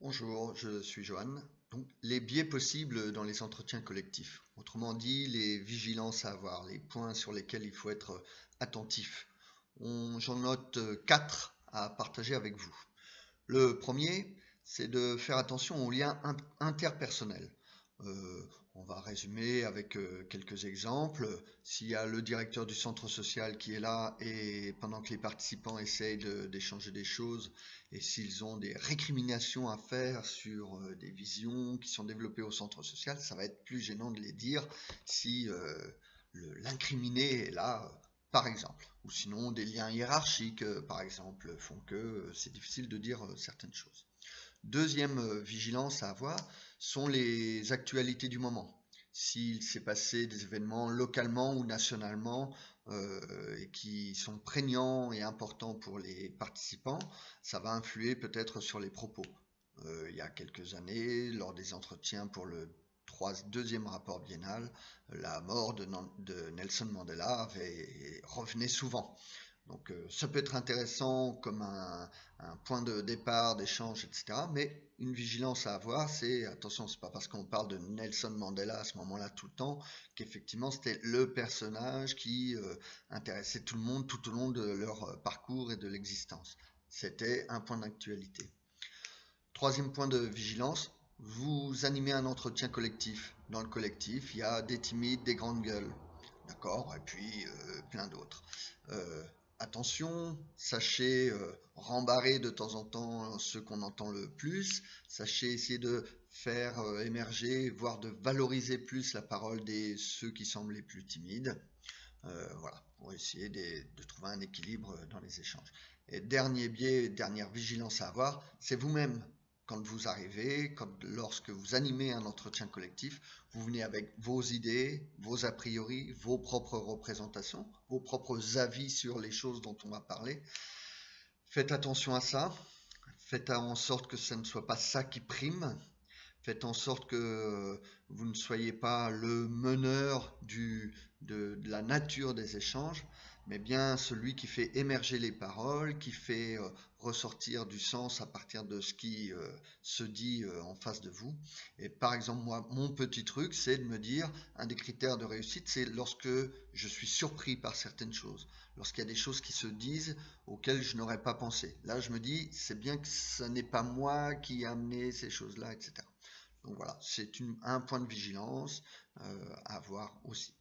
Bonjour, je suis Johan. Donc, les biais possibles dans les entretiens collectifs. Autrement dit, les vigilances à avoir, les points sur lesquels il faut être attentif. J'en note quatre à partager avec vous. Le premier, c'est de faire attention aux liens interpersonnels. Euh, on va résumer avec quelques exemples. S'il y a le directeur du centre social qui est là et pendant que les participants essayent d'échanger des choses et s'ils ont des récriminations à faire sur des visions qui sont développées au centre social, ça va être plus gênant de les dire si l'incriminé est là, par exemple. Ou sinon, des liens hiérarchiques, par exemple, font que c'est difficile de dire certaines choses. Deuxième vigilance à avoir sont les actualités du moment. S'il s'est passé des événements localement ou nationalement et qui sont prégnants et importants pour les participants, ça va influer peut-être sur les propos. Il y a quelques années, lors des entretiens pour le deuxième rapport biennal, la mort de Nelson Mandela revenait souvent. Donc ça peut être intéressant comme un point de départ, d'échange, etc. Mais une vigilance à avoir, c'est attention, c'est pas parce qu'on parle de Nelson Mandela à ce moment-là tout le temps qu'effectivement c'était le personnage qui intéressait tout le monde tout au long de leur parcours et de l'existence. C'était un point d'actualité. Troisième point de vigilance, vous animez un entretien collectif. Dans le collectif, il y a des timides, des grandes gueules, d'accord, et puis plein d'autres. Euh, Attention, sachez rembarrer de temps en temps ceux qu'on entend le plus, sachez essayer de faire émerger, voire de valoriser plus la parole des ceux qui semblent les plus timides. Voilà, pour essayer de trouver un équilibre dans les échanges. Et dernier biais, dernière vigilance à avoir, c'est vous-même. Quand vous arrivez, lorsque vous animez un entretien collectif, vous venez avec vos idées, vos a priori, vos propres représentations, vos propres avis sur les choses dont on va parler. Faites attention à ça. Faites en sorte que ce ne soit pas ça qui prime. Faites en sorte que vous ne soyez pas le meneur de la nature des échanges, mais bien celui qui fait émerger les paroles, qui fait ressortir du sens à partir de ce qui se dit en face de vous. Et par exemple, moi, mon petit truc, c'est de me dire, un des critères de réussite, c'est lorsque je suis surpris par certaines choses, lorsqu'il y a des choses qui se disent auxquelles je n'aurais pas pensé. Là, je me dis, c'est bien que ce n'est pas moi qui ai amené ces choses-là, etc. Donc voilà, c'est un point de vigilance à avoir aussi.